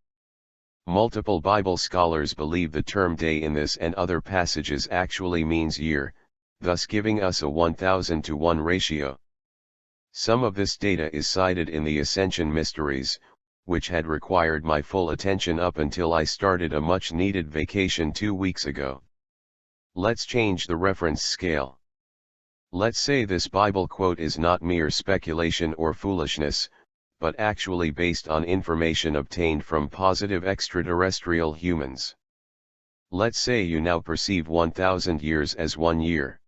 Multiple Bible scholars believe the term day in this and other passages actually means year, thus giving us a 1,000 to 1 ratio. Some of this data is cited in the Ascension Mysteries, which had required my full attention up until I started a much-needed vacation 2 weeks ago. Let's change the reference scale. Let's say this Bible quote is not mere speculation or foolishness, but actually based on information obtained from positive extraterrestrial humans. Let's say you now perceive 1,000 years as 1 year.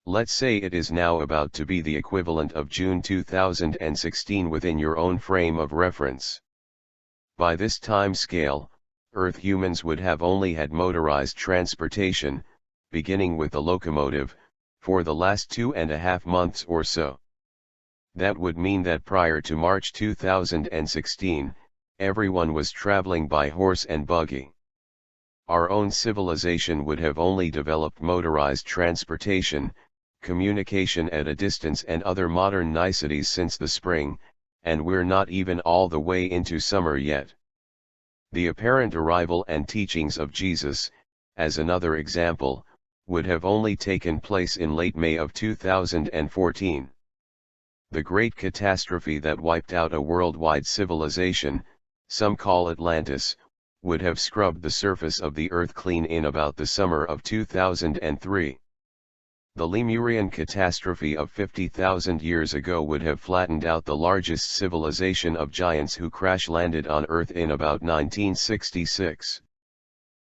Let's say it is now about to be the equivalent of June 2016 within your own frame of reference. By this time scale, Earth humans would have only had motorized transportation, beginning with the locomotive, for the last 2.5 months or so. That would mean that prior to March 2016, everyone was traveling by horse and buggy. Our own civilization would have only developed motorized transportation, communication at a distance and other modern niceties since the spring, and we're not even all the way into summer yet. The apparent arrival and teachings of Jesus, as another example, would have only taken place in late May of 2014. The great catastrophe that wiped out a worldwide civilization, some call Atlantis, would have scrubbed the surface of the earth clean in about the summer of 2003. The Lemurian catastrophe of 50,000 years ago would have flattened out the largest civilization of giants who crash-landed on Earth in about 1966.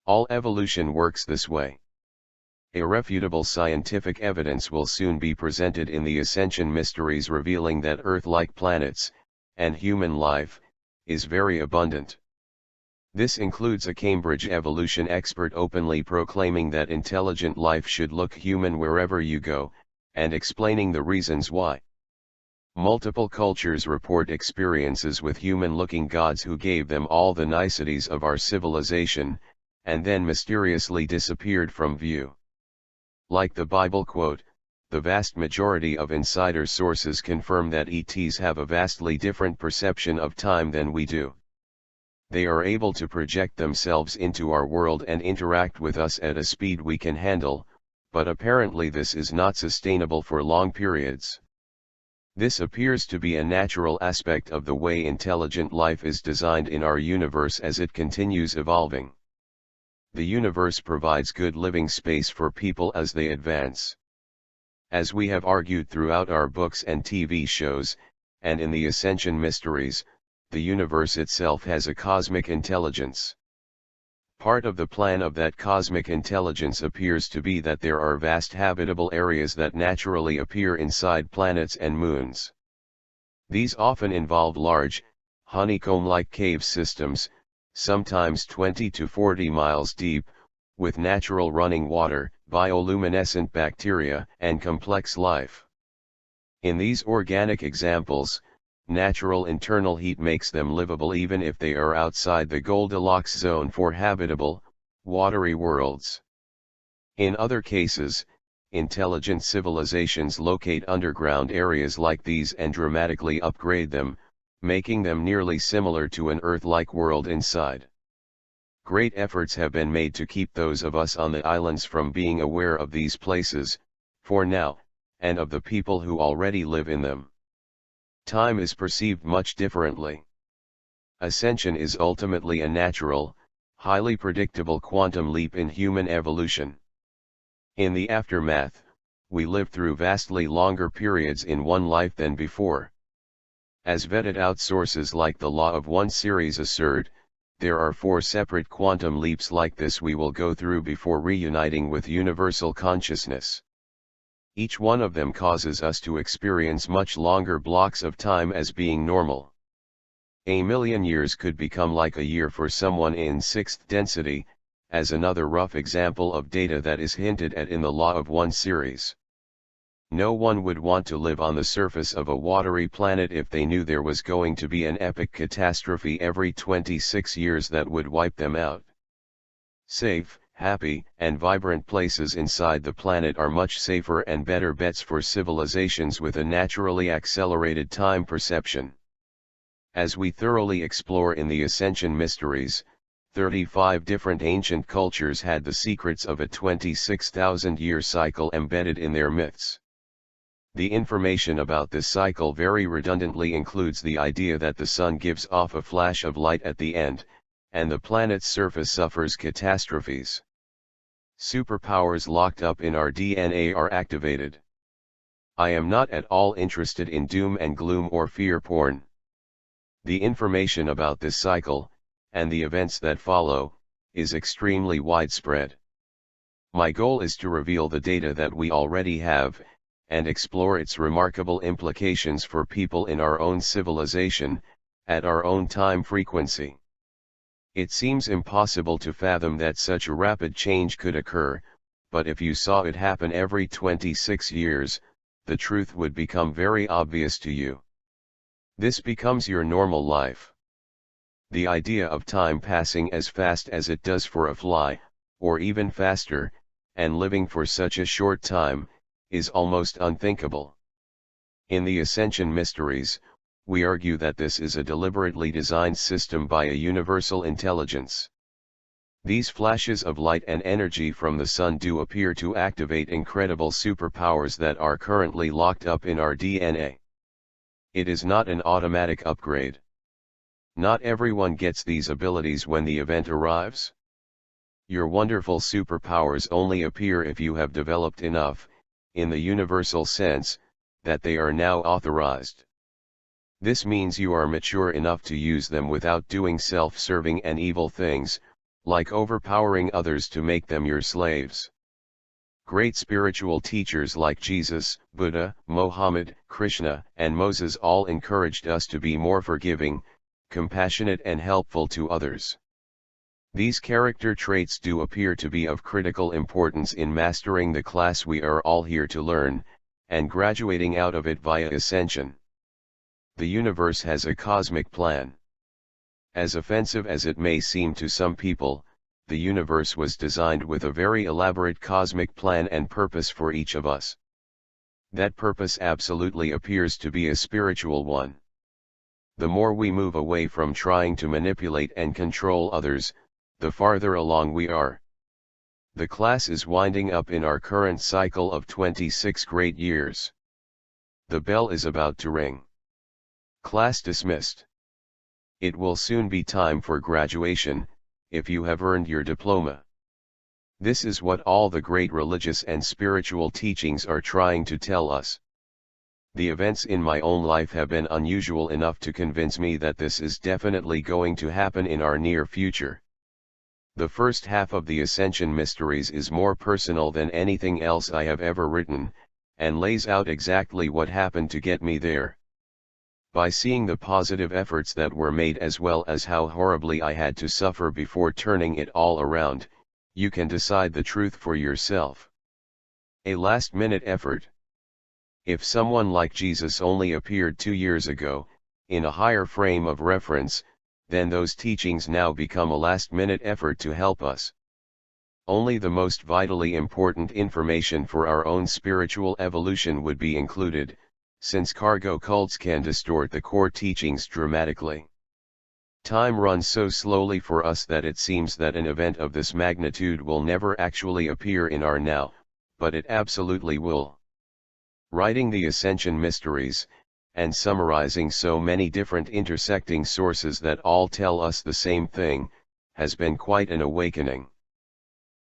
All evolution works this way. Irrefutable scientific evidence will soon be presented in the Ascension Mysteries revealing that Earth-like planets, and human life, is very abundant. This includes a Cambridge evolution expert openly proclaiming that intelligent life should look human wherever you go, and explaining the reasons why. Multiple cultures report experiences with human-looking gods who gave them all the niceties of our civilization, and then mysteriously disappeared from view. Like the Bible quote, the vast majority of insider sources confirm that ETs have a vastly different perception of time than we do. They are able to project themselves into our world and interact with us at a speed we can handle, but apparently this is not sustainable for long periods. This appears to be a natural aspect of the way intelligent life is designed in our universe as it continues evolving. The universe provides good living space for people as they advance. As we have argued throughout our books and TV shows, and in the Ascension Mysteries, the universe itself has a cosmic intelligence. Part of the plan of that cosmic intelligence appears to be that there are vast habitable areas that naturally appear inside planets and moons. These often involve large, honeycomb-like cave systems, sometimes 20 to 40 miles deep, with natural running water, bioluminescent bacteria, and complex life. In these organic examples, natural internal heat makes them livable even if they are outside the Goldilocks zone for habitable, watery worlds. In other cases, intelligent civilizations locate underground areas like these and dramatically upgrade them, making them nearly similar to an Earth-like world inside. Great efforts have been made to keep those of us on the islands from being aware of these places, for now, and of the people who already live in them. Time is perceived much differently. Ascension is ultimately a natural, highly predictable quantum leap in human evolution. In the aftermath, we live through vastly longer periods in one life than before. As vetted out sources like the Law of One series assert, there are 4 separate quantum leaps like this we will go through before reuniting with universal consciousness. Each one of them causes us to experience much longer blocks of time as being normal. A million years could become like a year for someone in 6th density, as another rough example of data that is hinted at in the Law of One series. No one would want to live on the surface of a watery planet if they knew there was going to be an epic catastrophe every 26 years that would wipe them out. Safe, happy, and vibrant places inside the planet are much safer and better bets for civilizations with a naturally accelerated time perception. As we thoroughly explore in the Ascension Mysteries, 35 different ancient cultures had the secrets of a 26,000-year cycle embedded in their myths. The information about this cycle very redundantly includes the idea that the sun gives off a flash of light at the end, and the planet's surface suffers catastrophes. Superpowers locked up in our DNA are activated. I am not at all interested in doom and gloom or fear porn. The information about this cycle, and the events that follow, is extremely widespread. My goal is to reveal the data that we already have, and explore its remarkable implications for people in our own civilization, at our own time frequency. It seems impossible to fathom that such a rapid change could occur, but if you saw it happen every 26 years, the truth would become very obvious to you. This becomes your normal life. The idea of time passing as fast as it does for a fly, or even faster, and living for such a short time, is almost unthinkable. In the Ascension Mysteries, we argue that this is a deliberately designed system by a universal intelligence. These flashes of light and energy from the sun do appear to activate incredible superpowers that are currently locked up in our DNA. It is not an automatic upgrade. Not everyone gets these abilities when the event arrives. Your wonderful superpowers only appear if you have developed enough, in the universal sense, that they are now authorized. This means you are mature enough to use them without doing self-serving and evil things, like overpowering others to make them your slaves. Great spiritual teachers like Jesus, Buddha, Mohammed, Krishna, and Moses all encouraged us to be more forgiving, compassionate and helpful to others. These character traits do appear to be of critical importance in mastering the class we are all here to learn, and graduating out of it via ascension. The universe has a cosmic plan. As offensive as it may seem to some people, the universe was designed with a very elaborate cosmic plan and purpose for each of us. That purpose absolutely appears to be a spiritual one. The more we move away from trying to manipulate and control others, the farther along we are. The class is winding up in our current cycle of 26 great years. The bell is about to ring. Class dismissed. It will soon be time for graduation, if you have earned your diploma. This is what all the great religious and spiritual teachings are trying to tell us. The events in my own life have been unusual enough to convince me that this is definitely going to happen in our near future. The first half of the Ascension Mysteries is more personal than anything else I have ever written, and lays out exactly what happened to get me there. By seeing the positive efforts that were made as well as how horribly I had to suffer before turning it all around, you can decide the truth for yourself. A last-minute effort. If someone like Jesus only appeared 2 years ago, in a higher frame of reference, then those teachings now become a last-minute effort to help us. Only the most vitally important information for our own spiritual evolution would be included, since cargo cults can distort the core teachings dramatically. Time runs so slowly for us that it seems that an event of this magnitude will never actually appear in our now, but it absolutely will. Writing the Ascension Mysteries, and summarizing so many different intersecting sources that all tell us the same thing, has been quite an awakening.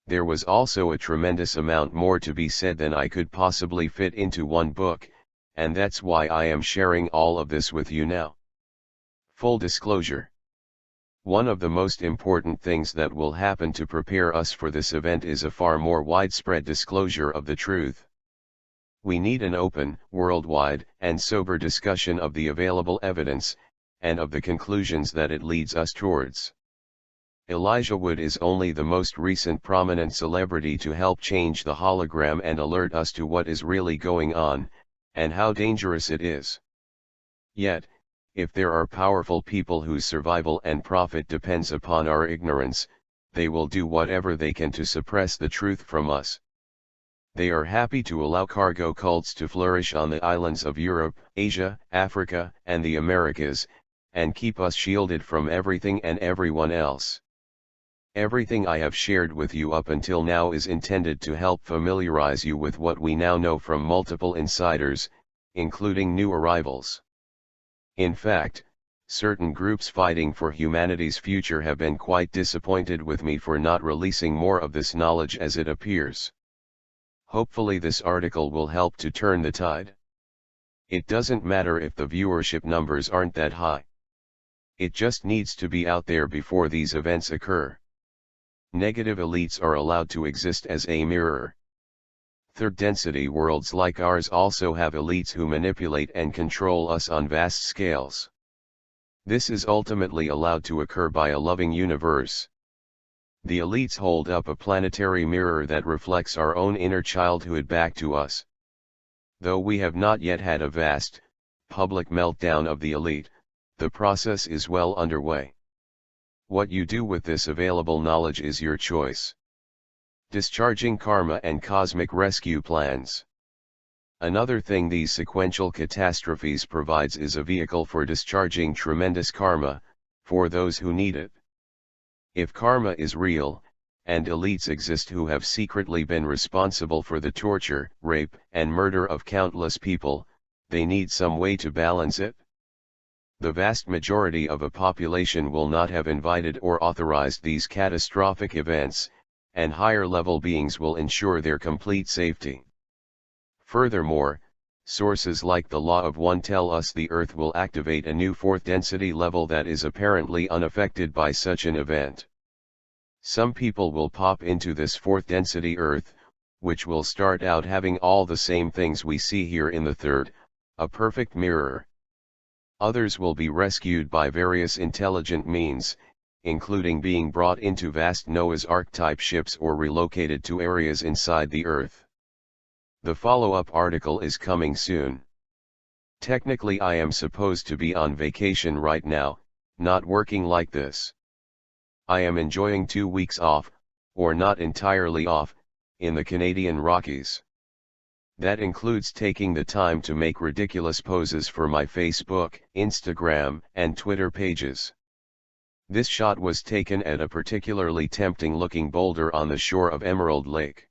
There was also a tremendous amount more to be said than I could possibly fit into one book, and that's why I am sharing all of this with you now. Full disclosure. One of the most important things that will happen to prepare us for this event is a far more widespread disclosure of the truth. We need an open, worldwide, and sober discussion of the available evidence, and of the conclusions that it leads us towards. Elijah Wood is only the most recent prominent celebrity to help change the hologram and alert us to what is really going on, and how dangerous it is. Yet, if there are powerful people whose survival and profit depends upon our ignorance, they will do whatever they can to suppress the truth from us. They are happy to allow cargo cults to flourish on the islands of Europe, Asia, Africa, and the Americas, and keep us shielded from everything and everyone else. Everything I have shared with you up until now is intended to help familiarize you with what we now know from multiple insiders, including new arrivals. In fact, certain groups fighting for humanity's future have been quite disappointed with me for not releasing more of this knowledge as it appears. Hopefully this article will help to turn the tide. It doesn't matter if the viewership numbers aren't that high. It just needs to be out there before these events occur. Negative elites are allowed to exist as a mirror. Third-density worlds like ours also have elites who manipulate and control us on vast scales. This is ultimately allowed to occur by a loving universe. The elites hold up a planetary mirror that reflects our own inner childhood back to us. Though we have not yet had a vast, public meltdown of the elite, the process is well underway. What you do with this available knowledge is your choice. Discharging karma and cosmic rescue plans. Another thing these sequential catastrophes provides is a vehicle for discharging tremendous karma, for those who need it. If karma is real, and elites exist who have secretly been responsible for the torture, rape, and murder of countless people, they need some way to balance it. The vast majority of a population will not have invited or authorized these catastrophic events, and higher-level beings will ensure their complete safety. Furthermore, sources like the Law of One tell us the Earth will activate a new fourth density level that is apparently unaffected by such an event. Some people will pop into this fourth density Earth, which will start out having all the same things we see here in the third, a perfect mirror. Others will be rescued by various intelligent means, including being brought into vast Noah's Ark-type ships or relocated to areas inside the Earth. The follow-up article is coming soon. Technically I am supposed to be on vacation right now, not working like this. I am enjoying 2 weeks off, or not entirely off, in the Canadian Rockies. That includes taking the time to make ridiculous poses for my Facebook, Instagram, and Twitter pages. This shot was taken at a particularly tempting-looking boulder on the shore of Emerald Lake.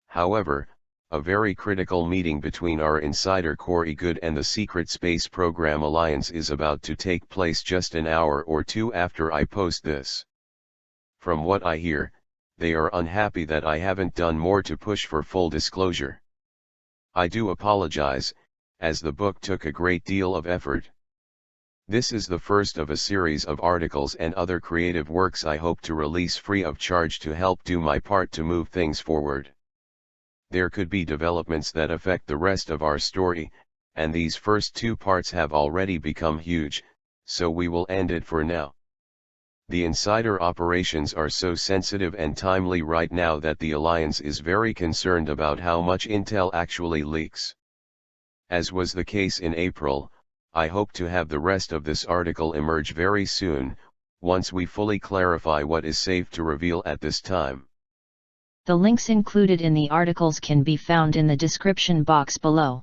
However, a very critical meeting between our insider Corey Good and the Secret Space Program Alliance is about to take place just an hour or two after I post this. From what I hear, they are unhappy that I haven't done more to push for full disclosure. I do apologize, as the book took a great deal of effort. This is the first of a series of articles and other creative works I hope to release free of charge to help do my part to move things forward. There could be developments that affect the rest of our story, and these first 2 parts have already become huge, so we will end it for now. The insider operations are so sensitive and timely right now that the Alliance is very concerned about how much intel actually leaks. As was the case in April, I hope to have the rest of this article emerge very soon, once we fully clarify what is safe to reveal at this time. The links included in the articles can be found in the description box below.